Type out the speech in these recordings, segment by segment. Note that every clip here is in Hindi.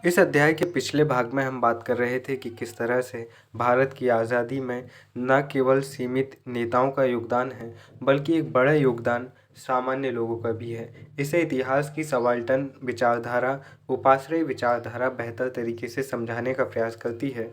इस अध्याय के पिछले भाग में हम बात कर रहे थे कि किस तरह से भारत की आज़ादी में न केवल सीमित नेताओं का योगदान है, बल्कि एक बड़ा योगदान सामान्य लोगों का भी है। इसे इतिहास की सबाल्टर्न विचारधारा, उपाश्रय विचारधारा बेहतर तरीके से समझाने का प्रयास करती है।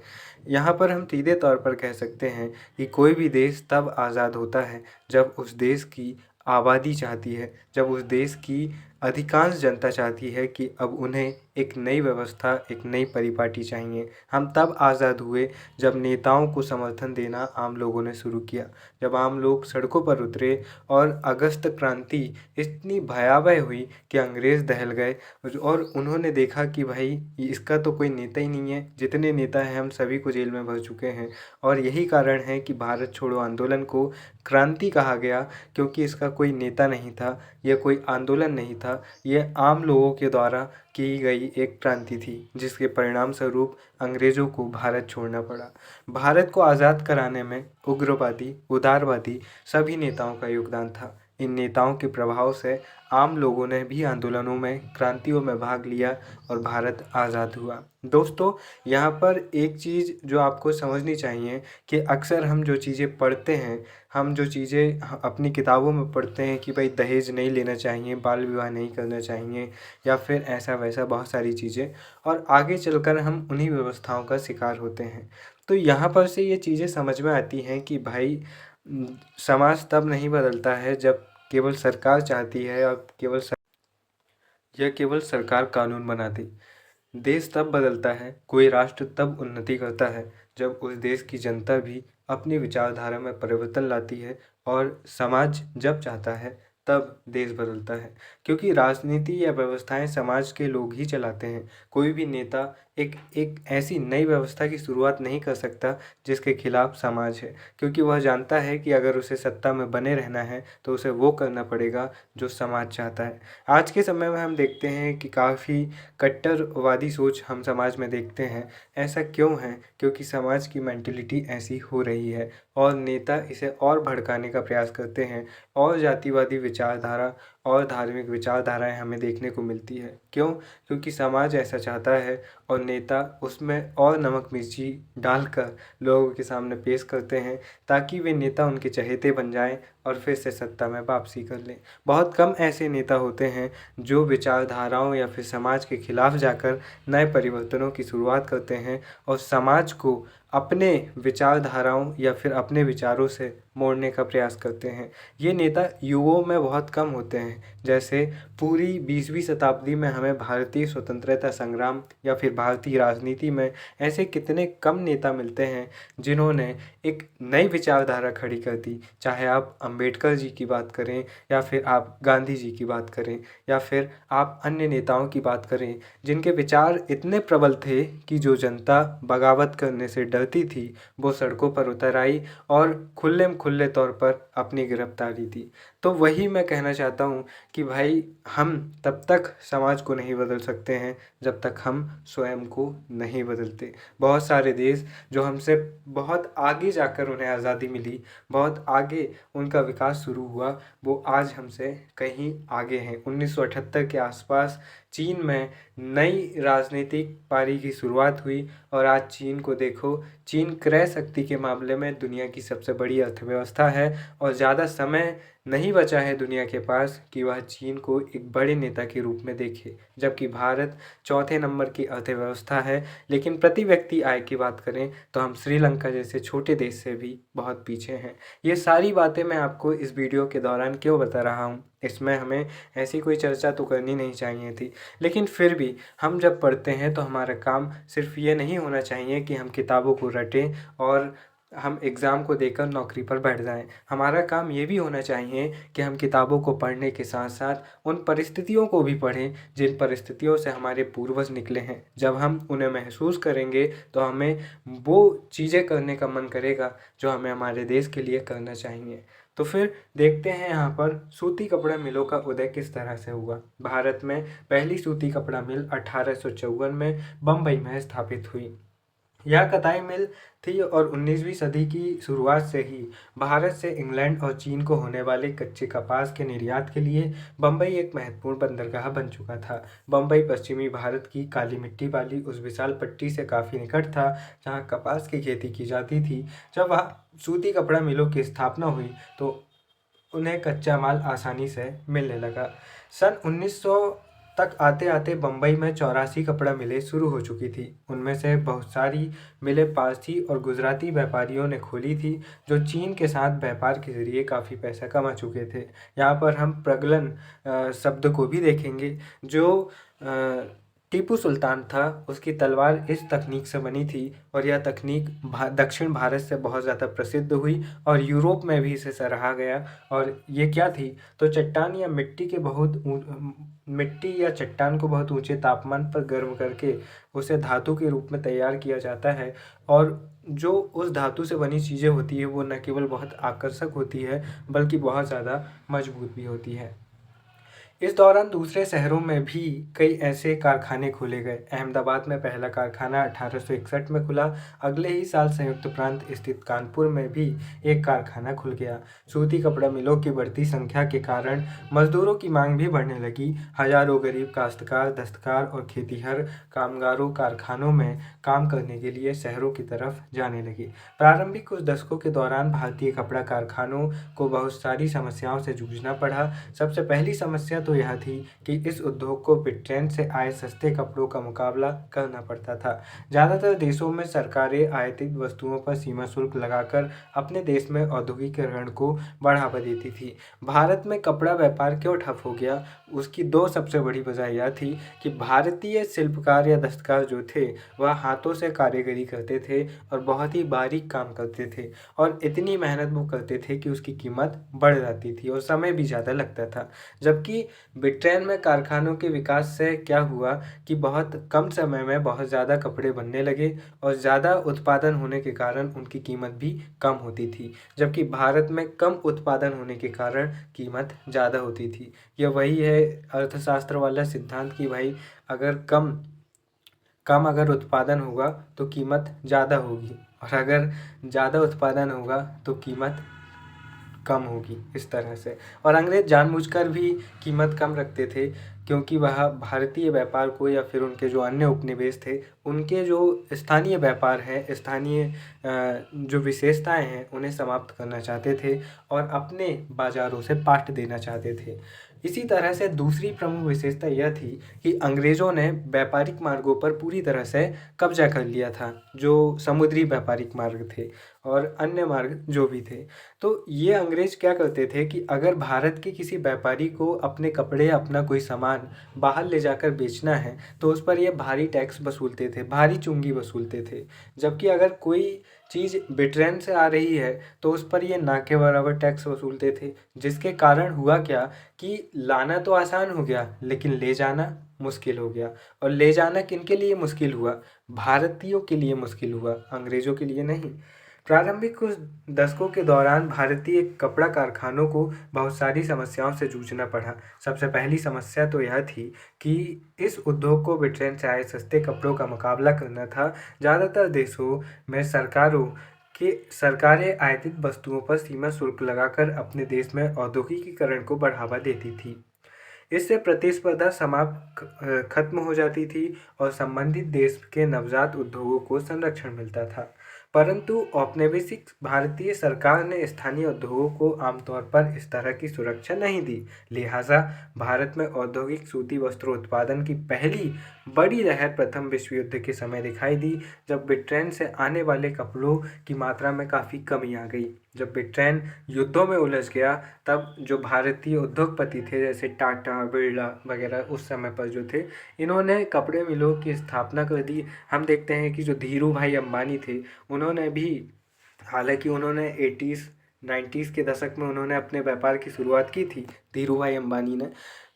यहाँ पर हम सीधे तौर पर कह सकते हैं कि कोई भी देश तब आज़ाद होता है जब उस देश की आबादी चाहती है, जब उस देश की अधिकांश जनता चाहती है कि अब उन्हें एक नई व्यवस्था, एक नई परिपाटी चाहिए। हम तब आज़ाद हुए जब नेताओं को समर्थन देना आम लोगों ने शुरू किया, जब आम लोग सड़कों पर उतरे और अगस्त क्रांति इतनी भयावह हुई कि अंग्रेज़ दहल गए और उन्होंने देखा कि भाई इसका तो कोई नेता ही नहीं है, जितने नेता हैं हम सभी को जेल में भर चुके हैं। और यही कारण है कि भारत छोड़ो आंदोलन को क्रांति कहा गया, क्योंकि इसका कोई नेता नहीं था, यह कोई आंदोलन नहीं था, यह आम लोगों के द्वारा की गई एक क्रांति थी, जिसके परिणाम स्वरूप अंग्रेज़ों को भारत छोड़ना पड़ा। भारत को आज़ाद कराने में उग्रवादी, उदारवादी सभी नेताओं का योगदान था। इन नेताओं के प्रभाव से आम लोगों ने भी आंदोलनों में, क्रांतियों में भाग लिया और भारत आज़ाद हुआ। दोस्तों, यहाँ पर एक चीज़ जो आपको समझनी चाहिए कि अक्सर हम जो चीज़ें पढ़ते हैं, हम जो चीज़ें अपनी किताबों में पढ़ते हैं कि भाई दहेज नहीं लेना चाहिए, बाल विवाह नहीं करना चाहिए या फिर ऐसा वैसा बहुत सारी चीज़ें, और आगे चलकर हम उन्हीं व्यवस्थाओं का शिकार होते हैं। तो यहाँ पर से ये चीज़ें समझ में आती हैं कि भाई समाज तब नहीं बदलता है जब केवल सरकार चाहती है और केवल सरकार कानून बनाती। देश तब बदलता है, कोई राष्ट्र तब उन्नति करता है जब उस देश की जनता भी अपनी विचारधारा में परिवर्तन लाती है, और समाज जब चाहता है तब देश बदलता है। क्योंकि राजनीति या व्यवस्थाएं समाज के लोग ही चलाते हैं। कोई भी नेता एक ऐसी नई व्यवस्था की शुरुआत नहीं कर सकता जिसके खिलाफ समाज है, क्योंकि वह जानता है कि अगर उसे सत्ता में बने रहना है तो उसे वो करना पड़ेगा जो समाज चाहता है। आज के समय में हम देखते हैं कि काफ़ी कट्टरवादी सोच हम समाज में देखते हैं। ऐसा क्यों है? क्योंकि समाज की मेंटालिटी ऐसी हो रही है और नेता इसे और भड़काने का प्रयास करते हैं, और जातिवादी विचारधारा और धार्मिक विचारधाराएं हमें देखने को मिलती है। क्यों? क्योंकि समाज ऐसा चाहता है और नेता उसमें और नमक मिर्ची डालकर लोगों के सामने पेश करते हैं, ताकि वे नेता उनके चहेते बन जाएं और फिर से सत्ता में वापसी कर लें। बहुत कम ऐसे नेता होते हैं जो विचारधाराओं या फिर समाज के खिलाफ जाकर नए परिवर्तनों की शुरुआत करते हैं और समाज को अपने विचारधाराओं या फिर अपने विचारों से मोड़ने का प्रयास करते हैं। ये नेता युवाओं में बहुत कम होते हैं। जैसे पूरी 20वीं शताब्दी में हमें भारतीय स्वतंत्रता संग्राम या फिर भारतीय राजनीति में ऐसे कितने कम नेता मिलते हैं जिन्होंने एक नई विचारधारा खड़ी कर दी। चाहे आप अंबेडकर जी की बात करें, या फिर आप गांधी जी की बात करें, या फिर आप अन्य नेताओं की बात करें, जिनके विचार इतने प्रबल थे कि जो जनता बगावत करने से डरती थी वो सड़कों पर उतर आई और खुले तौर पर अपनी गिरफ्तारी दी। तो वही मैं कहना चाहता हूँ कि भाई हम तब तक समाज को नहीं बदल सकते हैं जब तक हम स्वयं को नहीं बदलते। बहुत सारे देश जो हमसे बहुत आगे जाकर उन्हें आज़ादी मिली, बहुत आगे उनका विकास शुरू हुआ, वो आज हमसे कहीं आगे हैं। 1978 के आसपास चीन में नई राजनीतिक पारी की शुरुआत हुई और आज चीन को देखो। चीन क्रय शक्ति के मामले में दुनिया की सबसे बड़ी अर्थव्यवस्था है और ज़्यादा समय नहीं बचा है दुनिया के पास कि वह चीन को एक बड़े नेता के रूप में देखे। जबकि भारत चौथे नंबर की अर्थव्यवस्था है, लेकिन प्रति व्यक्ति आय की बात करें तो हम श्रीलंका जैसे छोटे देश से भी बहुत पीछे हैं। ये सारी बातें मैं आपको इस वीडियो के दौरान क्यों बता रहा हूँ? इसमें हमें ऐसी कोई चर्चा तो करनी नहीं चाहिए थी, लेकिन फिर भी हम जब पढ़ते हैं तो हमारा काम सिर्फ ये नहीं होना चाहिए कि हम किताबों को रटें और हम एग्ज़ाम को देकर नौकरी पर बैठ जाएं। हमारा काम ये भी होना चाहिए कि हम किताबों को पढ़ने के साथ साथ उन परिस्थितियों को भी पढ़ें जिन परिस्थितियों से हमारे पूर्वज निकले हैं। जब हम उन्हें महसूस करेंगे तो हमें वो चीज़ें करने का मन करेगा जो हमें हमारे देश के लिए करना चाहिए। तो फिर देखते हैं यहाँ पर सूती कपड़ा मिलों का उदय किस तरह से हुआ। भारत में पहली सूती कपड़ा मिल 1854 में बम्बई में स्थापित हुई। यह कताई मिल थी और 19वीं सदी की शुरुआत से ही भारत से इंग्लैंड और चीन को होने वाले कच्चे कपास के निर्यात के लिए बम्बई एक महत्वपूर्ण बंदरगाह बन चुका था। बम्बई पश्चिमी भारत की काली मिट्टी वाली उस विशाल पट्टी से काफ़ी निकट था जहाँ कपास की खेती की जाती थी। जब वहाँ सूती कपड़ा मिलों की स्थापना हुई तो उन्हें कच्चा माल आसानी से मिलने लगा। सन 1900 तक आते आते बम्बई में 84 कपड़ा मिलें शुरू हो चुकी थी। उनमें से बहुत सारी मिलें पारसी और गुजराती व्यापारियों ने खोली थी जो चीन के साथ व्यापार के जरिए काफ़ी पैसा कमा चुके थे। यहाँ पर हम प्रगलन शब्द को भी देखेंगे। जो टीपू सुल्तान था उसकी तलवार इस तकनीक से बनी थी और यह तकनीक दक्षिण भारत से बहुत ज़्यादा प्रसिद्ध हुई और यूरोप में भी इसे सराहा गया। और ये क्या थी, तो चट्टान या मिट्टी या चट्टान को बहुत ऊंचे तापमान पर गर्म करके उसे धातु के रूप में तैयार किया जाता है। और जो उस धातु से बनी चीज़ें होती है वो न केवल बहुत आकर्षक होती है बल्कि बहुत ज़्यादा मजबूत भी होती है। इस दौरान दूसरे शहरों में भी कई ऐसे कारखाने खोले गए। अहमदाबाद में पहला कारखाना 1861 में खुला। अगले ही साल संयुक्त प्रांत स्थित कानपुर में भी एक कारखाना खुल गया। सूती कपड़ा मिलों की बढ़ती संख्या के कारण मजदूरों की मांग भी बढ़ने लगी। हजारों गरीब काश्तकार, दस्तकार और खेतिहर कामगारों कारखानों में काम करने के लिए शहरों की तरफ जाने लगे। प्रारंभिक कुछ दशकों के दौरान भारतीय कपड़ा कारखानों को बहुत सारी समस्याओं से जूझना पड़ा। सबसे पहली समस्या तो यह थी कि इस उद्योग को ब्रिटेन से आए सस्ते कपड़ों का मुकाबला करना पड़ता था। ज़्यादातर देशों में सरकारें आयातित वस्तुओं पर सीमा शुल्क लगाकर अपने देश में औद्योगिकीकरण को बढ़ावा देती थी। भारत में कपड़ा व्यापार क्यों ठप हो गया, उसकी दो सबसे बड़ी वजह यह थी कि भारतीय शिल्पकार या दस्तकार जो थे वह हाथों से कारीगरी करते थे और बहुत ही बारीक काम करते थे और इतनी मेहनत वो करते थे कि उसकी कीमत बढ़ जाती थी और समय भी ज़्यादा लगता था। जबकि ब्रिटेन में कारखानों के विकास से क्या हुआ कि बहुत कम समय में बहुत ज़्यादा कपड़े बनने लगे और ज़्यादा उत्पादन होने के कारण उनकी कीमत भी कम होती थी। जबकि भारत में कम उत्पादन होने के कारण कीमत ज़्यादा होती थी। यह वही है अर्थशास्त्र वाला सिद्धांत कि भाई अगर कम कम अगर उत्पादन होगा तो कीमत ज़्यादा होगी और अगर ज़्यादा उत्पादन होगा तो कीमत कम होगी, इस तरह से। और अंग्रेज जानबूझकर भी कीमत कम रखते थे क्योंकि वह भारतीय व्यापार को या फिर उनके जो अन्य उपनिवेश थे उनके जो स्थानीय व्यापार है, स्थानीय जो विशेषताएं हैं उन्हें समाप्त करना चाहते थे और अपने बाज़ारों से पाट देना चाहते थे। इसी तरह से दूसरी प्रमुख विशेषता यह थी कि अंग्रेज़ों ने व्यापारिक मार्गों पर पूरी तरह से कब्जा कर लिया था। जो समुद्री व्यापारिक मार्ग थे और अन्य मार्ग जो भी थे, तो ये अंग्रेज क्या करते थे कि अगर भारत के किसी व्यापारी को अपने कपड़े या अपना कोई सामान बाहर ले जाकर बेचना है तो उस पर ये भारी टैक्स वसूलते थे, भारी चुंगी वसूलते थे। जबकि अगर कोई चीज़ ब्रिटेन से आ रही है तो उस पर ये ना के बराबर टैक्स वसूलते थे। जिसके कारण हुआ क्या कि लाना तो आसान हो गया लेकिन ले जाना मुश्किल हो गया। और ले जाना किनके लिए मुश्किल हुआ, भारतीयों के लिए मुश्किल हुआ, अंग्रेज़ों के लिए नहीं। प्रारंभिक कुछ दशकों के दौरान भारतीय कपड़ा कारखानों को बहुत सारी समस्याओं से जूझना पड़ा। सबसे पहली समस्या तो यह थी कि इस उद्योग को ब्रिटेन से आए सस्ते कपड़ों का मुकाबला करना था। ज़्यादातर देशों में सरकारें आयातित वस्तुओं पर सीमा शुल्क लगाकर अपने देश में औद्योगिकीकरण को बढ़ावा देती थी। इससे प्रतिस्पर्धा समाप्त खत्म हो जाती थी और संबंधित देश के नवजात उद्योगों को संरक्षण मिलता था। परंतु औपनिवेशिक भारतीय सरकार ने स्थानीय उद्योगों को आमतौर पर इस तरह की सुरक्षा नहीं दी। लिहाजा भारत में औद्योगिक सूती वस्त्रों उत्पादन की पहली बड़ी लहर प्रथम विश्व युद्ध के समय दिखाई दी, जब ब्रिटेन से आने वाले कपड़ों की मात्रा में काफ़ी कमी आ गई। जब ब्रिटेन युद्धों में उलझ गया तब जो भारतीय उद्योगपति थे जैसे टाटा, बिरला वगैरह उस समय पर जो थे, इन्होंने कपड़े मिलों की स्थापना कर दी। हम देखते हैं कि जो धीरू भाई अंबानी थे उन्होंने भी, हालांकि उन्होंने 80s 90s के दशक में उन्होंने अपने व्यापार की शुरुआत की थी, धीरू भाई अंबानी ने,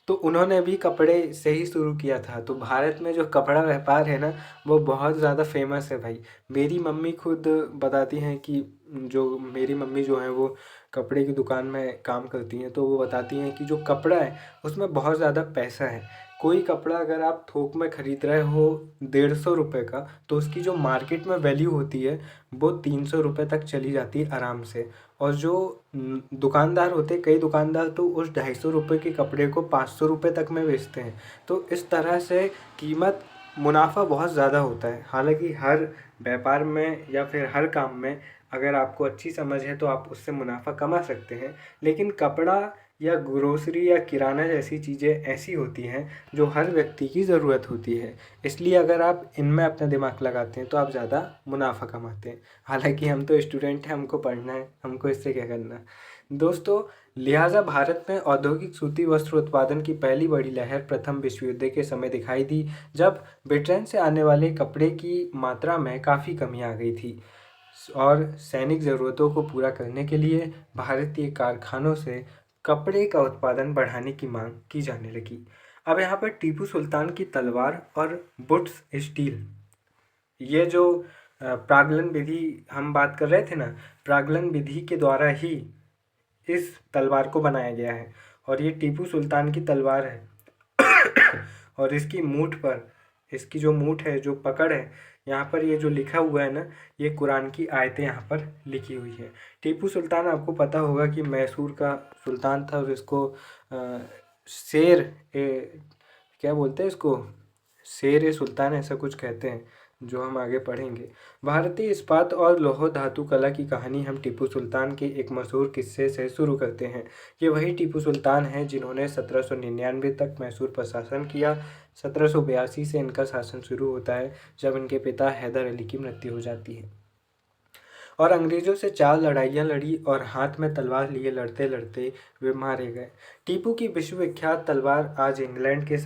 तो उन्होंने भी कपड़े से ही शुरू किया था। तो भारत में जो कपड़ा व्यापार है ना वो बहुत ज़्यादा फेमस है भाई। मेरी मम्मी खुद बताती हैं कि जो मेरी मम्मी जो है वो कपड़े की दुकान में काम करती हैं, तो वो बताती हैं कि जो कपड़ा है उसमें बहुत ज़्यादा पैसा है। कोई कपड़ा अगर आप थोक में ख़रीद रहे हो 150 रुपये का, तो उसकी जो मार्केट में वैल्यू होती है वो 300 रुपये तक चली जाती है आराम से। और जो दुकानदार होते हैं, कई दुकानदार तो उस 250 रुपये के कपड़े को 500 रुपये तक में बेचते हैं। तो इस तरह से कीमत मुनाफा बहुत ज़्यादा होता है। हालांकि हर व्यापार में या फिर हर काम में अगर आपको अच्छी समझ है तो आप उससे मुनाफा कमा सकते हैं, लेकिन कपड़ा या ग्रोसरी या किराना जैसी चीज़ें ऐसी होती हैं जो हर व्यक्ति की ज़रूरत होती है। इसलिए अगर आप इनमें अपना दिमाग लगाते हैं तो आप ज़्यादा मुनाफा कमाते हैं। हालांकि हम तो स्टूडेंट हैं, हमको पढ़ना है, हमको इससे क्या करना। दोस्तों, लिहाजा भारत में औद्योगिक सूती वस्त्र उत्पादन की पहली बड़ी लहर प्रथम विश्व युद्ध के समय दिखाई दी, जब ब्रिटेन से आने वाले कपड़े की मात्रा में काफ़ी कमी आ गई थी और सैनिक ज़रूरतों को पूरा करने के लिए भारतीय कारखानों से कपड़े का उत्पादन बढ़ाने की मांग की जाने लगी। अब यहाँ पर टीपू सुल्तान की तलवार और बुट्स स्टील, ये जो प्रागलन विधि हम बात कर रहे थे ना, प्रागलन विधि के द्वारा ही इस तलवार को बनाया गया है। और ये टीपू सुल्तान की तलवार है और इसकी मूठ पर, इसकी जो मूठ है, जो पकड़ है, यहाँ पर ये जो लिखा हुआ है ना, ये कुरान की आयतें यहाँ पर लिखी हुई है। टीपू सुल्तान, आपको पता होगा कि मैसूर का सुल्तान था और इसको शेर क्या बोलते हैं इसको, शेर ए सुल्तान ऐसा कुछ कहते हैं, जो हम आगे पढ़ेंगे। भारतीय इस्पात और लौह धातु कला की कहानी हम टीपू सुल्तान के एक मशहूर किस्से से शुरू करते हैं। ये वही टीपू सुल्तान हैं जिन्होंने 1799 तक मैसूर पर शासन किया। 1782 से इनका शासन शुरू होता है, जब इनके पिता हैदर अली की मृत्यु हो जाती है और अंग्रेज़ों से 4 लड़ाइयाँ लड़ी और हाथ में तलवार लिए लड़ते लड़ते वे मारे गए। टीपू की विश्वविख्यात तलवार आज इंग्लैंड के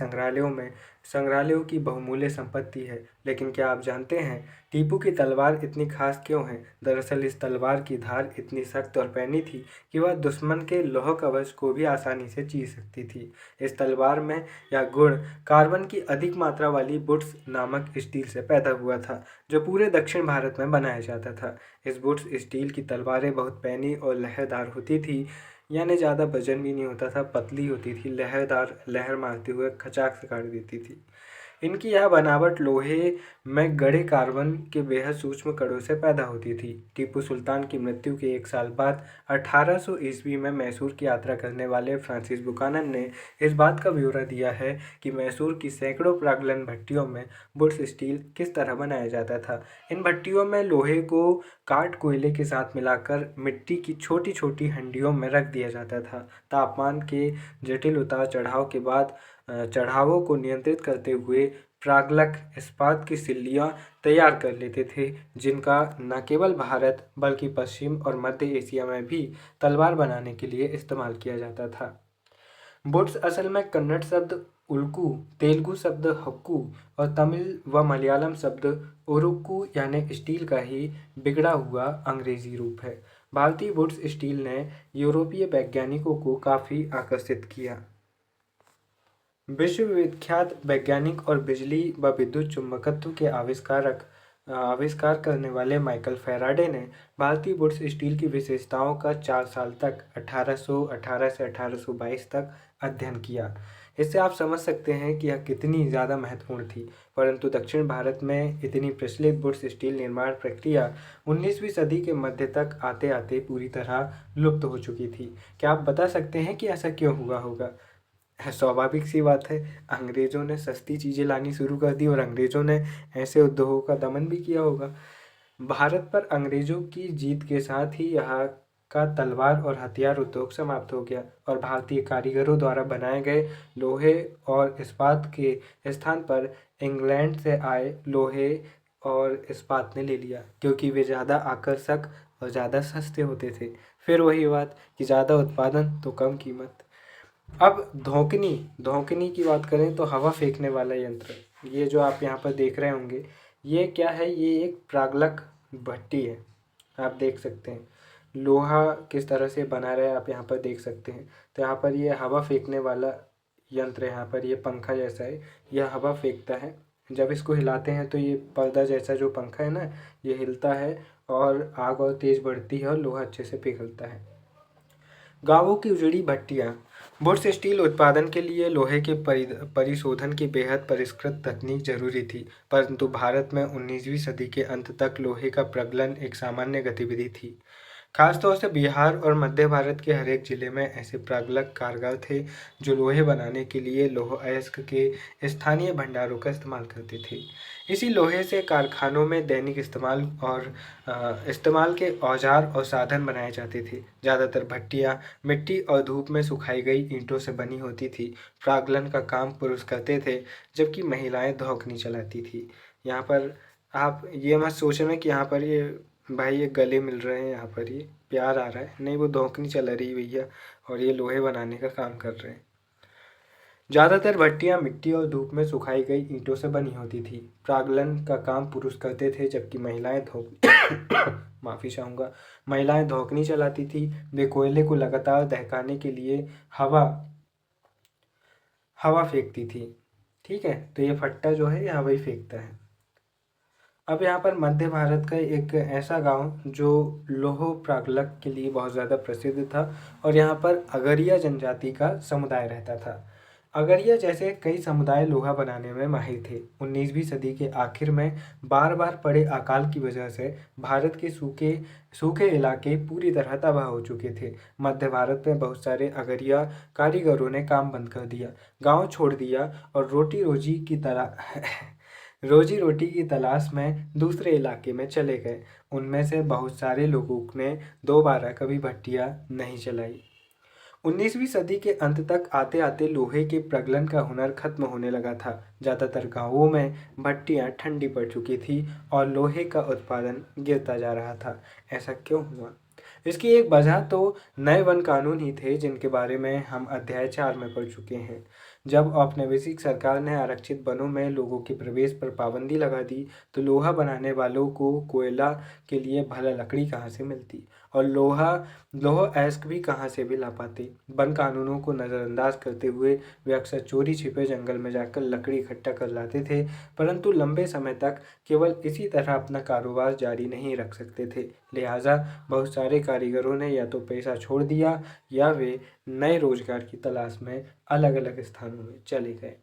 संग्रहालयों की बहुमूल्य संपत्ति है। लेकिन क्या आप जानते हैं टीपू की तलवार इतनी खास क्यों है? दरअसल इस तलवार की धार इतनी सख्त और पैनी थी कि वह दुश्मन के लौह कवच को भी आसानी से चीर सकती थी। इस तलवार में यह गुण कार्बन की अधिक मात्रा वाली बुट्स नामक स्टील से पैदा हुआ था, जो पूरे दक्षिण भारत में बनाया जाता था। इस बुट्स स्टील की तलवारें बहुत पैनी और लहरदार होती थी, यानी ज़्यादा वजन भी नहीं होता था, पतली होती थी, लहरदार, लहर मारते हुए खचाक से काट देती थी। इनकी यह बनावट लोहे में गड़े कार्बन के बेहद सूक्ष्म कणों से पैदा होती थी। टीपू सुल्तान की मृत्यु के 1 साल बाद 1800 ईस्वी में मैसूर की यात्रा करने वाले फ्रांसिस बुकानन ने इस बात का ब्यौरा दिया है कि मैसूर की सैकड़ों प्रागलन भट्टियों में बुट्स स्टील किस तरह बनाया जाता था। इन भट्टियों में लोहे को काट कोयले के साथ मिलाकर मिट्टी की छोटी छोटी हंडियों में रख दिया जाता था। तापमान के जटिल उतार चढ़ाव के बाद चढ़ावों को नियंत्रित करते हुए प्रागलक इस्पात की सिल्लियाँ तैयार कर लेते थे, जिनका न केवल भारत बल्कि पश्चिम और मध्य एशिया में भी तलवार बनाने के लिए इस्तेमाल किया जाता था। बुट्स असल में कन्नड़ शब्द उल्कू, तेलुगु शब्द हक्कू और तमिल व मलयालम शब्द उरुक्कू यानी स्टील का ही बिगड़ा हुआ अंग्रेजी रूप है। भारतीय बुट्स स्टील ने यूरोपीय वैज्ञानिकों को काफ़ी आकर्षित किया। विश्वविख्यात वैज्ञानिक और बिजली व विद्युत चुंबकत्व के आविष्कार करने वाले माइकल फैराडे ने भारतीय बुट्स स्टील की विशेषताओं का 4 साल तक 1818 से 1822 तक अध्ययन किया। इससे आप समझ सकते हैं कि यह कितनी ज़्यादा महत्वपूर्ण थी। परंतु दक्षिण भारत में इतनी प्रचलित बुट्स स्टील निर्माण प्रक्रिया 19वीं सदी के मध्य तक आते आते पूरी तरह लुप्त हो चुकी थी। क्या आप बता सकते हैं कि ऐसा क्यों हुआ होगा? स्वाभाविक सी बात है, अंग्रेज़ों ने सस्ती चीज़ें लानी शुरू कर दी और अंग्रेज़ों ने ऐसे उद्योगों का दमन भी किया होगा। भारत पर अंग्रेज़ों की जीत के साथ ही यहाँ का तलवार और हथियार उद्योग समाप्त हो गया और भारतीय कारीगरों द्वारा बनाए गए लोहे और इस्पात के स्थान पर इंग्लैंड से आए लोहे और इस्पात ने ले लिया, क्योंकि वे ज़्यादा आकर्षक और ज़्यादा सस्ते होते थे। फिर वही बात कि ज़्यादा उत्पादन तो कम कीमत। अब धौंकनी की बात करें तो हवा फेंकने वाला यंत्र, ये जो आप यहाँ पर देख रहे होंगे, ये क्या है? ये एक प्रागलक भट्टी है। आप देख सकते हैं लोहा किस तरह से बना रहा है, आप यहाँ पर देख सकते हैं। तो यहाँ पर ये हवा फेंकने वाला यंत्र है, यहाँ पर ये पंखा जैसा है, यह हवा फेंकता है। जब इसको हिलाते हैं तो ये पर्दा जैसा जो पंखा है ना, ये हिलता है और आग और तेज़ बढ़ती है और लोहा अच्छे से पिघलता है। गाँवों की उजड़ी भट्टियाँ, वुड्स स्टील उत्पादन के लिए लोहे के परिशोधन की बेहद परिष्कृत तकनीक जरूरी थी, परंतु भारत में 19वीं सदी के अंत तक लोहे का प्रगलन एक सामान्य गतिविधि थी। खासतौर से बिहार और मध्य भारत के हर एक जिले में ऐसे प्रागलक कारीगर थे जो लोहे बनाने के लिए लौह अयस्क के स्थानीय भंडारों का इस्तेमाल करते थे। इसी लोहे से कारखानों में दैनिक इस्तेमाल के औजार और साधन बनाए जाते थे। ज़्यादातर भट्टियाँ मिट्टी और धूप में सुखाई गई ईंटों से बनी होती थी। प्रागलन का काम पुरुष करते थे, जबकि महिलाएं धौकनी चलाती थी। यहाँ पर आप ये मत सोचना कि यहाँ पर ये भाई ये गले मिल रहे हैं, यहाँ पर ये प्यार आ रहा है, नहीं, वो धौकनी चला रही भैया, और ये लोहे बनाने का काम कर रहे हैं। ज़्यादातर भट्टियाँ मिट्टी और धूप में सुखाई गई ईंटों से बनी होती थी। प्रागलन का काम पुरुष करते थे, जबकि महिलाएं माफ़ी चाहूँगा, महिलाएं धौकनी चलाती थी। वे कोयले को लगातार दहकाने के लिए हवा हवा फेंकती थी। ठीक है, तो ये फट्टा जो है ये हवा ही फेंकता है। अब यहाँ पर मध्य भारत का एक ऐसा गांव जो लौह प्रागलक के लिए बहुत ज़्यादा प्रसिद्ध था, और यहाँ पर अगरिया जनजाति का समुदाय रहता था। अगरिया जैसे कई समुदाय लोहा बनाने में माहिर थे। 19वीं सदी के आखिर में बार बार पड़े अकाल की वजह से भारत के सूखे सूखे इलाके पूरी तरह तबाह हो चुके थे। मध्य भारत में बहुत सारे अगरिया कारीगरों ने काम बंद कर दिया, गांव छोड़ दिया और रोजी रोटी की तलाश में दूसरे इलाके में चले गए। उनमें से बहुत सारे लोगों ने दोबारा कभी भट्टियां नहीं चलाई। 19वीं सदी के अंत तक आते आते लोहे के प्रगलन का हुनर खत्म होने लगा था। ज़्यादातर गांवों में भट्टियां ठंडी पड़ चुकी थी और लोहे का उत्पादन गिरता जा रहा था। ऐसा क्यों हुआ? इसकी एक वजह तो नए वन कानून ही थे, जिनके बारे में हम अध्याय 4 में पढ़ चुके हैं। जब औपनिवेशिक सरकार ने आरक्षित वनों में लोगों के प्रवेश पर पाबंदी लगा दी, तो लोहा बनाने वालों को कोयला के लिए भला लकड़ी कहाँ से मिलती, और लौह अयस्क भी कहाँ से भी ला पाते। वन कानूनों को नज़रअंदाज करते हुए वे अक्सर चोरी छिपे जंगल में जाकर लकड़ी इकट्ठा कर लाते थे, परंतु लंबे समय तक केवल इसी तरह अपना कारोबार जारी नहीं रख सकते थे। लिहाजा बहुत सारे कारीगरों ने या तो पेशा छोड़ दिया या वे नए रोजगार की तलाश में अलग अलग स्थानों में चले गए।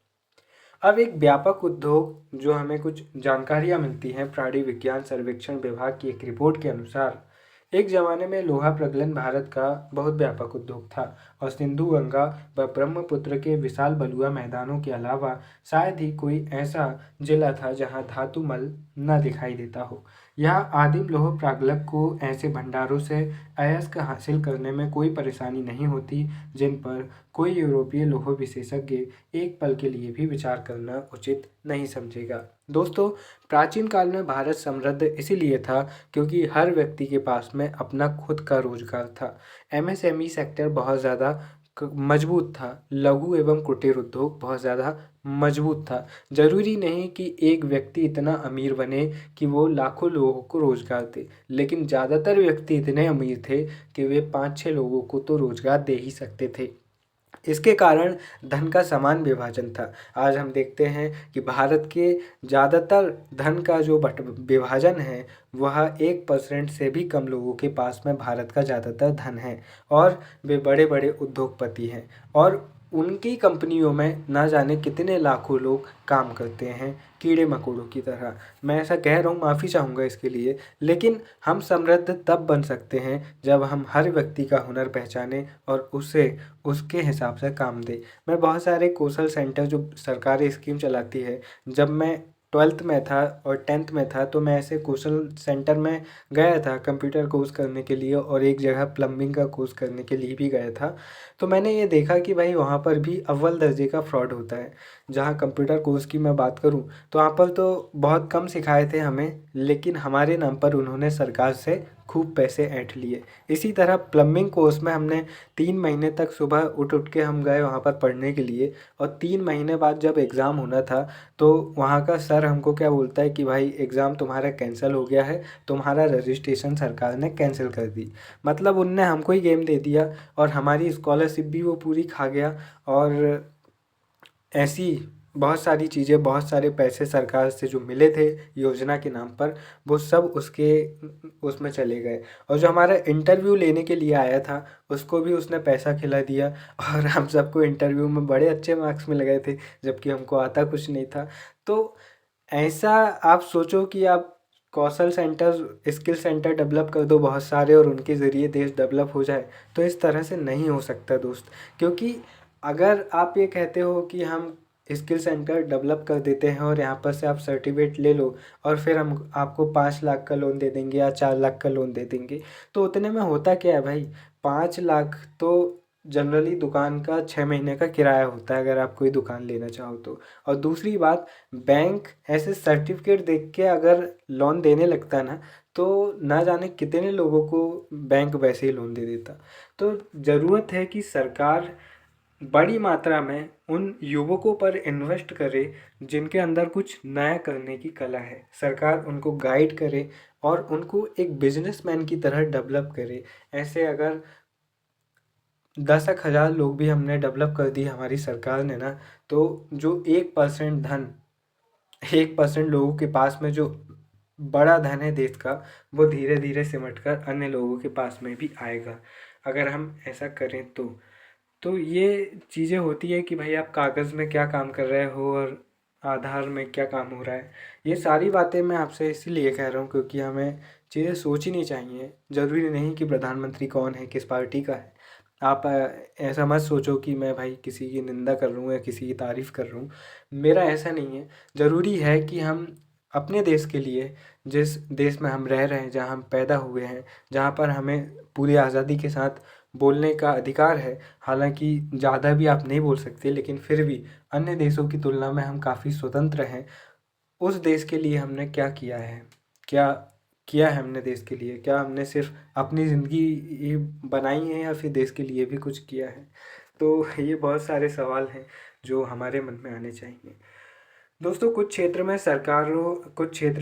अब एक व्यापक उद्योग जो हमें कुछ जानकारियां मिलती हैं, प्राणी विज्ञान सर्वेक्षण विभाग की एक रिपोर्ट के अनुसार एक जमाने में लोहा प्रगलन भारत का बहुत व्यापक उद्योग था, और सिंधु गंगा व ब्रह्मपुत्र के विशाल बलुआ मैदानों के अलावा शायद ही कोई ऐसा जिला था जहां धातु मल न दिखाई देता हो। यहाँ आदिम लौह प्रागलक को ऐसे भंडारों से अयस्क हासिल करने में कोई परेशानी नहीं होती जिन पर कोई यूरोपीय लौह विशेषज्ञ एक पल के लिए भी विचार करना उचित नहीं समझेगा। दोस्तों, प्राचीन काल में भारत समृद्ध इसीलिए था क्योंकि हर व्यक्ति के पास में अपना खुद का रोजगार था। एमएसएमई सेक्टर बहुत ज़्यादा मजबूत था। लघु एवं कुटीर उद्योग बहुत ज़्यादा मजबूत था। जरूरी नहीं कि एक व्यक्ति इतना अमीर बने कि वो लाखों लोगों को रोजगार दे, लेकिन ज़्यादातर व्यक्ति इतने अमीर थे कि वे 5-6 लोगों को तो रोजगार दे ही सकते थे। इसके कारण धन का समान विभाजन था। आज हम देखते हैं कि भारत के ज़्यादातर धन का जो विभाजन है वह 1% से भी कम लोगों के पास में भारत का ज़्यादातर धन है, और वे बड़े बड़े उद्योगपति हैं, और उनकी कंपनियों में ना जाने कितने लाखों लोग काम करते हैं कीड़े मकोड़ों की तरह। मैं ऐसा कह रहा हूँ, माफ़ी चाहूँगा इसके लिए, लेकिन हम समृद्ध तब बन सकते हैं जब हम हर व्यक्ति का हुनर पहचानें और उसे उसके हिसाब से काम दें। मैं बहुत सारे कौशल सेंटर जो सरकारी स्कीम चलाती है, जब मैं 12th में था और 10th में था तो मैं ऐसे कौशल सेंटर में गया था कंप्यूटर कोर्स करने के लिए, और एक जगह प्लम्बिंग का कोर्स करने के लिए भी गया था। तो मैंने ये देखा कि भाई वहाँ पर भी अव्वल दर्जे का फ्रॉड होता है। जहाँ कंप्यूटर कोर्स की मैं बात करूँ तो वहाँ पर तो बहुत कम सिखाए थे हमें, लेकिन हमारे नाम पर उन्होंने सरकार से खूब पैसे ऐंठ लिए। इसी तरह प्लम्बिंग कोर्स में हमने 3 महीने तक सुबह उठ उठ के हम गए वहाँ पर पढ़ने के लिए, और 3 महीने बाद जब एग्ज़ाम होना था तो वहाँ का सर हमको क्या बोलता है कि भाई एग्ज़ाम तुम्हारा कैंसिल हो गया है, तुम्हारा रजिस्ट्रेशन सरकार ने कैंसिल कर दी। मतलब उनने हमको ही गेम दे दिया, और हमारी स्कॉलरशिप भी वो पूरी खा गया। और ऐसी बहुत सारी चीज़ें, बहुत सारे पैसे सरकार से जो मिले थे योजना के नाम पर, वो सब उसके उसमें चले गए। और जो हमारा इंटरव्यू लेने के लिए आया था उसको भी उसने पैसा खिला दिया और हम सबको इंटरव्यू में बड़े अच्छे मार्क्स मिल गए थे, जबकि हमको आता कुछ नहीं था। तो ऐसा आप सोचो कि आप कौशल सेंटर, स्किल सेंटर डेवलप कर दो बहुत सारे और उनके ज़रिए देश डेवलप हो जाए, तो इस तरह से नहीं हो सकता दोस्त। क्योंकि अगर आप ये कहते हो कि हम स्किल सेंटर डेवलप कर देते हैं और यहाँ पर से आप सर्टिफिकेट ले लो और फिर हम आपको 5 लाख का लोन दे देंगे या 4 लाख का लोन दे देंगे, तो उतने में होता क्या है भाई? 5 लाख तो जनरली दुकान का 6 महीने का किराया होता है अगर आप कोई दुकान लेना चाहो तो। और दूसरी बात, बैंक ऐसे सर्टिफिकेट देख के अगर लोन देने लगता ना, तो ना जाने कितने लोगों को बैंक वैसे ही लोन दे देता। तो ज़रूरत है कि सरकार बड़ी मात्रा में उन युवकों पर इन्वेस्ट करे जिनके अंदर कुछ नया करने की कला है। सरकार उनको गाइड करे और उनको एक बिजनेसमैन की तरह डेवलप करे। ऐसे अगर 10,000 लोग भी हमने डेवलप कर दिए हमारी सरकार ने ना, तो जो 1% धन, 1% लोगों के पास में जो बड़ा धन है देश का, वो धीरे धीरे सिमट कर अन्य लोगों के पास में भी आएगा अगर हम ऐसा करें तो ये चीज़ें होती है कि भाई आप कागज़ में क्या काम कर रहे हो और आधार में क्या काम हो रहा है। ये सारी बातें मैं आपसे इसीलिए कह रहा हूँ क्योंकि हमें चीज़ें सोचनी चाहिए। ज़रूरी नहीं कि प्रधानमंत्री कौन है, किस पार्टी का है। आप ऐसा मत सोचो कि मैं भाई किसी की निंदा कर रहा हूँ या किसी की तारीफ़ कर रहा हूँ। मेरा ऐसा नहीं है। ज़रूरी है कि हम अपने देश के लिए, जिस देश में हम रह रहे हैं, जहाँ हम पैदा हुए हैं, जहाँ पर हमें पूरी आज़ादी के साथ बोलने का अधिकार है, हालांकि ज़्यादा भी आप नहीं बोल सकते, लेकिन फिर भी अन्य देशों की तुलना में हम काफ़ी स्वतंत्र हैं। उस देश के लिए हमने क्या किया है? क्या किया है हमने देश के लिए? क्या हमने सिर्फ अपनी ज़िंदगी ही बनाई है या फिर देश के लिए भी कुछ किया है? तो ये बहुत सारे सवाल हैं जो हमारे मन में आने चाहिए। दोस्तों, कुछ क्षेत्र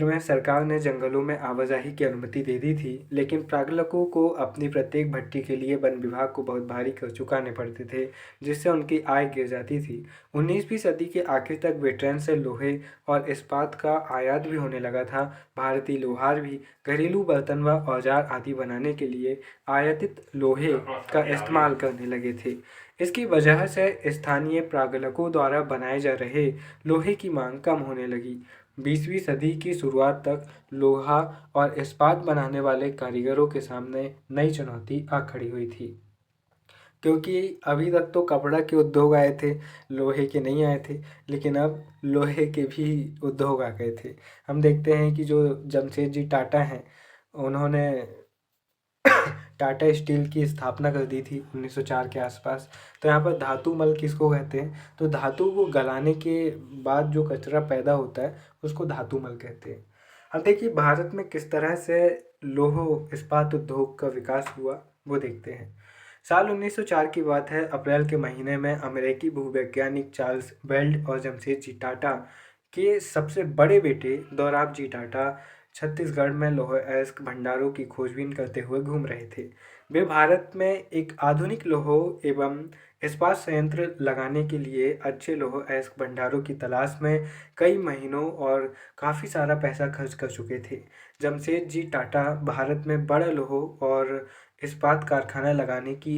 में सरकार ने जंगलों में आवाजाही की अनुमति दे दी थी, लेकिन प्रागलकों को अपनी प्रत्येक भट्टी के लिए वन विभाग को बहुत भारी कर चुकाने पड़ते थे, जिससे उनकी आय गिर जाती थी। 19वीं सदी के आखिर तक ब्रिटेन से लोहे और इस्पात का आयात भी होने लगा था। भारतीय लोहार भी घरेलू बर्तन व औजार आदि बनाने के लिए आयातित लोहे का इस्तेमाल करने लगे थे। इसकी वजह से स्थानीय प्रागलकों द्वारा बनाए जा रहे लोहे की मांग कम होने लगी। 20वीं सदी की शुरुआत तक लोहा और इस्पात बनाने वाले कारीगरों के सामने नई चुनौती आ खड़ी हुई थी। क्योंकि अभी तक तो कपड़ा के उद्योग आए थे, लोहे के नहीं आए थे, लेकिन अब लोहे के भी उद्योग आ गए थे। हम देखते हैं कि जो जमशेदजी टाटा हैं, उन्होंने टाटा स्टील की स्थापना कर दी थी 1904 के आसपास। तो यहाँ पर धातु मल किसको कहते हैं? तो धातु को गलाने के बाद जो कचरा पैदा होता है उसको धातु मल कहते हैं। अब देखिए भारत में किस तरह से लौह इस्पात उद्योग का विकास हुआ, वो देखते हैं। साल 1904 की बात है। अप्रैल के महीने में अमेरिकी भूवैज्ञानिक चार्ल्स बेल्ट और जमशेदजी टाटा के सबसे बड़े बेटे दोराबजी टाटा छत्तीसगढ़ में लौह अयस्क भंडारों की खोजबीन करते हुए घूम रहे थे। वे भारत में एक आधुनिक लौह एवं इस्पात संयंत्र लगाने के लिए अच्छे लौह अयस्क भंडारों की तलाश में कई महीनों और काफ़ी सारा पैसा खर्च कर चुके थे। जमशेदजी टाटा भारत में बड़ा लौह और इस्पात कारखाना लगाने के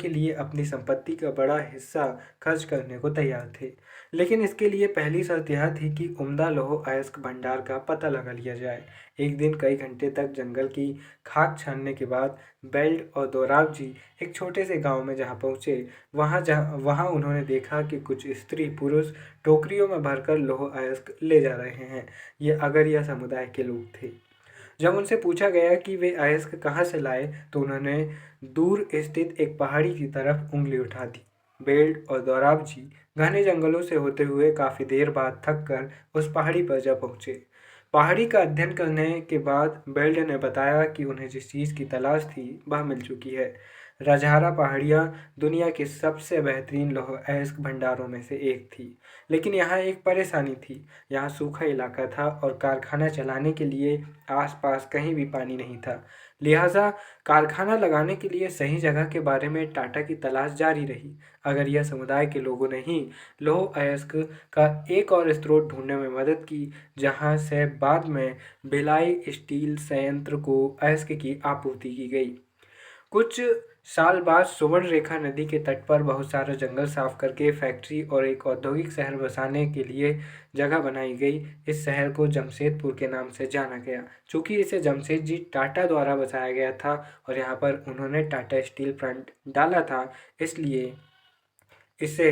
लिए अपनी संपत्ति का बड़ा हिस्सा खर्च करने को तैयार थे। लेकिन इसके लिए पहली शर्त यह थी कि उम्दा लौह अयस्क भंडार का पता लगा लिया जाए। एक दिन कई घंटे तक जंगल की खाक छानने के बाद बेल्ट और दोराबजी एक छोटे से गांव में जहां पहुंचे, वहां उन्होंने देखा कि कुछ स्त्री पुरुष टोकरियों में भरकर लौह अयस्क ले जा रहे हैं। ये अगरिया समुदाय के लोग थे। जब उनसे पूछा गया कि वे अयस्क कहाँ से लाए, तो उन्होंने दूर स्थित एक पहाड़ी की तरफ उंगली उठा दी। बेल्ट और दोराबजी घने जंगलों से होते हुए काफ़ी देर बाद थक कर उस पहाड़ी पर जा पहुँचे। पहाड़ी का अध्ययन करने के बाद बेल्ट ने बताया कि उन्हें जिस चीज़ की तलाश थी वह मिल चुकी है। रजहारा पहाड़ियाँ दुनिया के सबसे बेहतरीन लौह अयस्क भंडारों में से एक थी, लेकिन यहाँ एक परेशानी थी। यहाँ सूखा इलाका था और कारखाना चलाने के लिए आसपास कहीं भी पानी नहीं था। लिहाजा कारखाना लगाने के लिए सही जगह के बारे में टाटा की तलाश जारी रही। अगर यह समुदाय के लोगों ने ही लौह अयस्क का एक और स्रोत ढूंढने में मदद की, जहां से बाद में भिलाई स्टील संयंत्र को अयस्क की आपूर्ति की गई। कुछ साल बाद सुवर्णरेखा नदी के तट पर बहुत सारा जंगल साफ करके फैक्ट्री और एक औद्योगिक शहर बसाने के लिए जगह बनाई गई। इस शहर को जमशेदपुर के नाम से जाना गया, चूँकि इसे जमशेदजी टाटा द्वारा बसाया गया था और यहाँ पर उन्होंने टाटा स्टील प्लांट डाला था, इसलिए इसे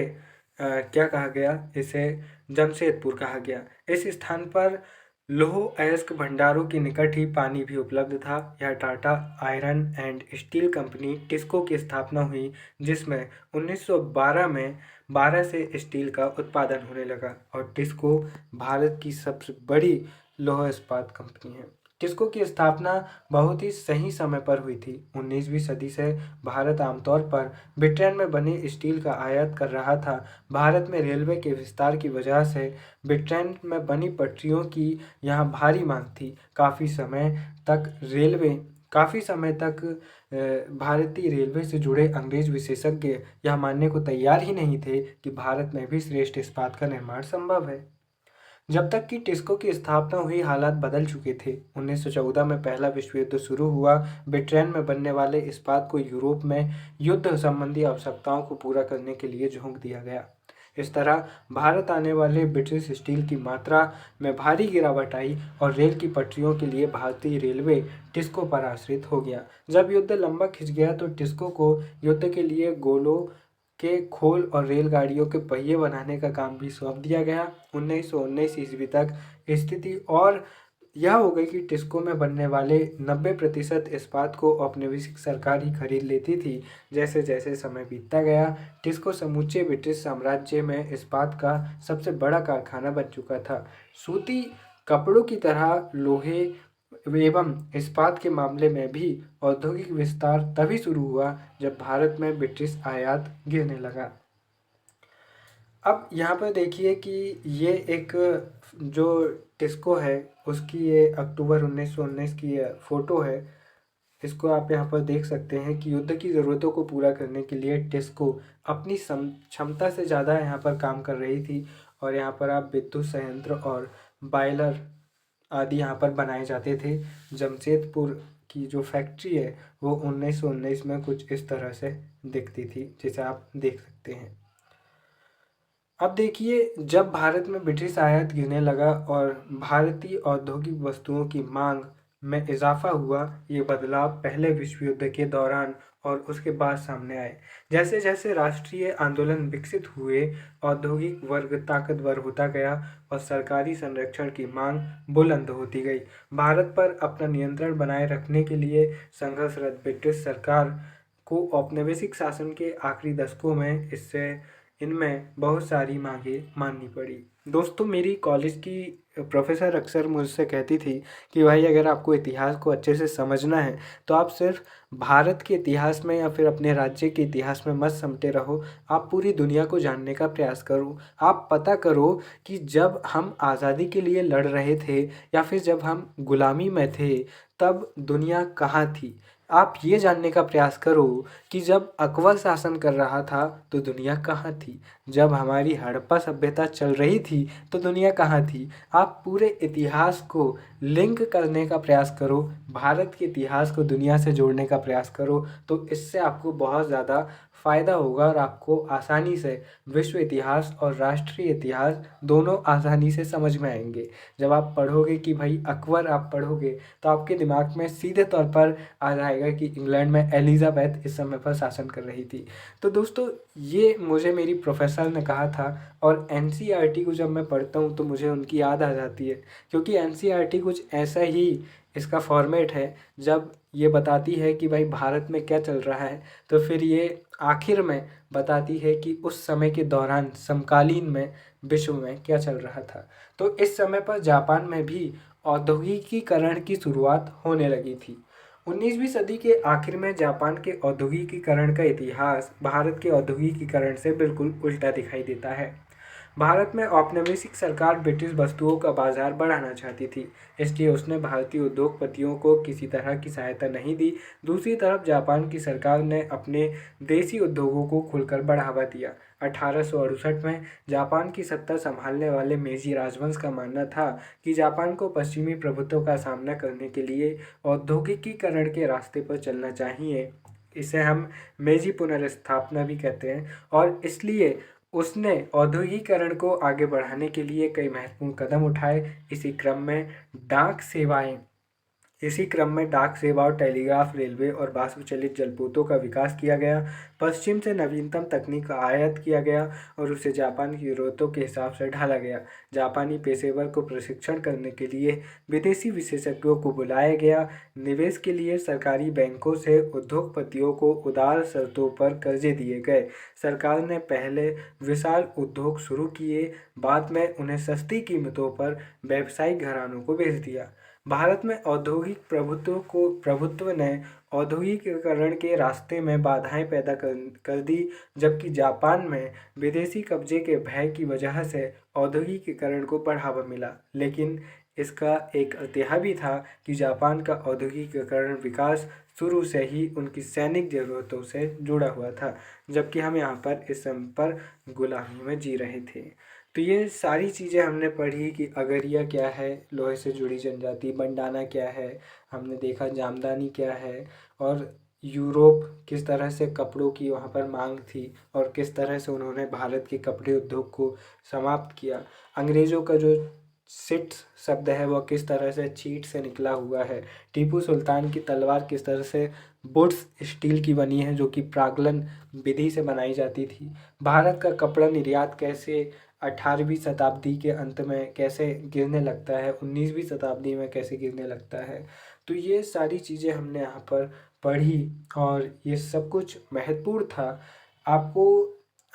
क्या कहा गया, इसे जमशेदपुर कहा गया। इस स्थान पर लौह अयस्क भंडारों के निकट ही पानी भी उपलब्ध था। यह Tata iron and steel company TISCO की स्थापना हुई, जिसमें 1912 में 12 से स्टील का उत्पादन होने लगा और टिस्को भारत की सबसे बड़ी लौह इस्पात कंपनी है। टिस्को की स्थापना बहुत ही सही समय पर हुई थी। 19वीं सदी से भारत आमतौर पर ब्रिटेन में बने स्टील का आयात कर रहा था। भारत में रेलवे के विस्तार की वजह से ब्रिटेन में बनी पटरियों की यहाँ भारी मांग थी। काफ़ी समय तक भारतीय रेलवे से जुड़े अंग्रेज विशेषज्ञ यह मानने को तैयार ही नहीं थे कि भारत में भी श्रेष्ठ इस्पात का निर्माण संभव है। जब तक कि टिस्को की स्थापना हुई, हालात बदल चुके थे। 1914 में पहला विश्व युद्ध शुरू हुआ। ब्रिटेन में बनने वाले इस्पात को यूरोप में युद्ध संबंधी आवश्यकताओं को पूरा करने के लिए झोंक दिया गया। इस तरह भारत आने वाले ब्रिटिश स्टील की मात्रा में भारी गिरावट आई और रेल की पटरियों के लिए भारतीय रेलवे टिस्को पर आश्रित हो गया। जब युद्ध लंबा खिंच गया तो टिस्को को युद्ध के लिए गोलों के खोल और रेलगाड़ियों के पहिए बनाने का काम भी सौंप दिया गया। 1919 ईस्वी तक स्थिति और यह हो गई कि टिस्को में बनने वाले 90% इस्पात को औपनिवेशिक सरकार ही खरीद लेती थी। जैसे जैसे समय बीतता गया, टिस्को समूचे ब्रिटिश साम्राज्य में इस्पात का सबसे बड़ा कारखाना बन चुका था। सूती कपड़ों की तरह लोहे एवं इस्पात के मामले में भी औद्योगिक विस्तार तभी शुरू हुआ जब भारत में ब्रिटिश आयात गिरने लगा। अब यहाँ पर देखिए कि ये एक जो टिस्को है उसकी ये अक्टूबर 1919 की फ़ोटो है। इसको आप यहाँ पर देख सकते हैं कि युद्ध की ज़रूरतों को पूरा करने के लिए टिस्को अपनी क्षमता से ज़्यादा यहाँ पर काम कर रही थी और यहाँ पर आप विद्युत संयंत्र और बॉयलर आदि यहाँ पर बनाए जाते थे। जमशेदपुर की जो फैक्ट्री है वो 1919 में कुछ इस तरह से दिखती थी, जैसे आप देख सकते हैं। अब देखिए, जब भारत में ब्रिटिश आयात गिरने लगा और भारतीय औद्योगिक वस्तुओं की मांग में इजाफा हुआ, ये बदलाव पहले विश्व युद्ध के दौरान और उसके बाद सामने आए। जैसे जैसे राष्ट्रीय आंदोलन विकसित हुए, औद्योगिक वर्ग ताकतवर होता गया और सरकारी संरक्षण की मांग बुलंद होती गई। भारत पर अपना नियंत्रण बनाए रखने के लिए संघर्षरत ब्रिटिश सरकार को औपनिवेशिक शासन के आखिरी दशकों में इनमें बहुत सारी मांगें माननी पड़ी। दोस्तों, मेरी कॉलेज की प्रोफेसर अक्सर मुझसे कहती थी कि भाई अगर आपको इतिहास को अच्छे से समझना है तो आप सिर्फ भारत के इतिहास में या फिर अपने राज्य के इतिहास में मत समटे रहो, आप पूरी दुनिया को जानने का प्रयास करो। आप पता करो कि जब हम आज़ादी के लिए लड़ रहे थे या फिर जब हम गुलामी में थे तब दुनिया कहाँ थी। आप ये जानने का प्रयास करो कि जब अकबर शासन कर रहा था तो दुनिया कहाँ थी, जब हमारी हड़प्पा सभ्यता चल रही थी तो दुनिया कहाँ थी। आप पूरे इतिहास को लिंक करने का प्रयास करो, भारत के इतिहास को दुनिया से जोड़ने का प्रयास करो, तो इससे आपको बहुत ज़्यादा फ़ायदा होगा और आपको आसानी से विश्व इतिहास और राष्ट्रीय इतिहास दोनों आसानी से समझ में आएंगे। जब आप पढ़ोगे कि भाई अकबर आप पढ़ोगे तो आपके दिमाग में सीधे तौर पर आ जाएगा कि इंग्लैंड में एलिजाबेथ इस समय पर शासन कर रही थी। तो दोस्तों, ये मुझे मेरी प्रोफेसर ने कहा था और एनसीईआरटी को जब मैं पढ़ता हूँ तो मुझे उनकी याद आ जाती है, क्योंकि एनसीईआरटी कुछ ऐसा ही इसका फॉर्मेट है। जब ये बताती है कि भाई भारत में क्या चल रहा है तो फिर ये आखिर में बताती है कि उस समय के दौरान समकालीन में विश्व में क्या चल रहा था। तो इस समय पर जापान में भी औद्योगिकीकरण की शुरुआत होने लगी थी। 19वीं सदी के आखिर में जापान के औद्योगिकीकरण का इतिहास भारत के औद्योगिकीकरण से बिल्कुल उल्टा दिखाई देता है। भारत में औपनिवेशिक सरकार ब्रिटिश वस्तुओं का बाजार बढ़ाना चाहती थी, इसलिए उसने भारतीय उद्योगपतियों को किसी तरह की सहायता नहीं दी। दूसरी तरफ जापान की सरकार ने अपने देसी उद्योगों को खुलकर बढ़ावा दिया। 1868 में जापान की सत्ता संभालने वाले मेजी राजवंश का मानना था कि जापान को पश्चिमी प्रभुत्व का सामना करने के लिए औद्योगिकीकरण के रास्ते पर चलना चाहिए। इसे हम मेजी पुनर्स्थापना भी कहते हैं, और इसलिए उसने औद्योगिकीकरण को आगे बढ़ाने के लिए कई महत्वपूर्ण कदम उठाए। इसी क्रम में डाक सेवा और टेलीग्राफ, रेलवे और वाष्प चलित जलपोतों का विकास किया गया। पश्चिम से नवीनतम तकनीक का आयात किया गया और उसे जापान की ज़रूरतों के हिसाब से ढाला गया। जापानी पेशेवर को प्रशिक्षण करने के लिए विदेशी विशेषज्ञों को बुलाया गया। निवेश के लिए सरकारी बैंकों से उद्योगपतियों को उदार शर्तों पर कर्जे दिए गए। सरकार ने पहले विशाल उद्योग शुरू किए, बाद में उन्हें सस्ती कीमतों पर व्यावसायिक घरानों को बेच दिया। भारत में औद्योगिक प्रभुत्व ने औद्योगिकीकरण के रास्ते में बाधाएं पैदा कर दी, जबकि जापान में विदेशी कब्जे के भय की वजह से औद्योगिकीकरण को बढ़ावा मिला। लेकिन इसका एक अतिहा भी था कि जापान का औद्योगिकीकरण विकास शुरू से ही उनकी सैनिक ज़रूरतों से जुड़ा हुआ था, जबकि हम यहाँ पर इस समय पर गुलामी में जी रहे थे। तो ये सारी चीज़ें हमने पढ़ी कि अगरिया क्या है, लोहे से जुड़ी जनजाति, बंडाना क्या है, हमने देखा जामदानी क्या है, और यूरोप किस तरह से कपड़ों की वहाँ पर मांग थी और किस तरह से उन्होंने भारत के कपड़े उद्योग को समाप्त किया। अंग्रेज़ों का जो सिट शब्द है वह किस तरह से चीट से निकला हुआ है। टीपू सुल्तान की तलवार किस तरह से वुड्स स्टील की बनी है, जो कि प्रागलन विधि से बनाई जाती थी। भारत का कपड़ा निर्यात कैसे 18वीं शताब्दी के अंत में कैसे गिरने लगता है, 19वीं शताब्दी में कैसे गिरने लगता है। तो ये सारी चीज़ें हमने यहाँ पर पढ़ी और ये सब कुछ महत्वपूर्ण था।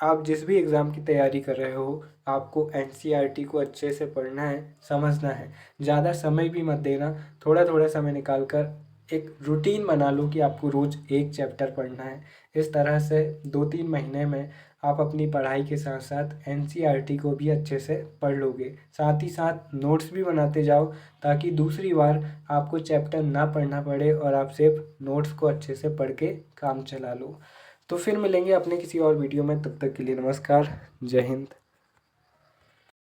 आप जिस भी एग्ज़ाम की तैयारी कर रहे हो, आपको एनसीईआरटी को अच्छे से पढ़ना है, समझना है। ज़्यादा समय भी मत देना, थोड़ा थोड़ा समय निकाल कर एक रूटीन बना लो कि आपको रोज़ एक चैप्टर पढ़ना है। इस तरह से 2-3 महीने में आप अपनी पढ़ाई के साथ साथ एनसीईआरटी को भी अच्छे से पढ़ लोगे। साथ ही साथ नोट्स भी बनाते जाओ, ताकि दूसरी बार आपको चैप्टर ना पढ़ना पड़े और आप सिर्फ नोट्स को अच्छे से पढ़ के काम चला लो। तो फिर मिलेंगे अपने किसी और वीडियो में, तब तक के लिए नमस्कार, जय हिंद।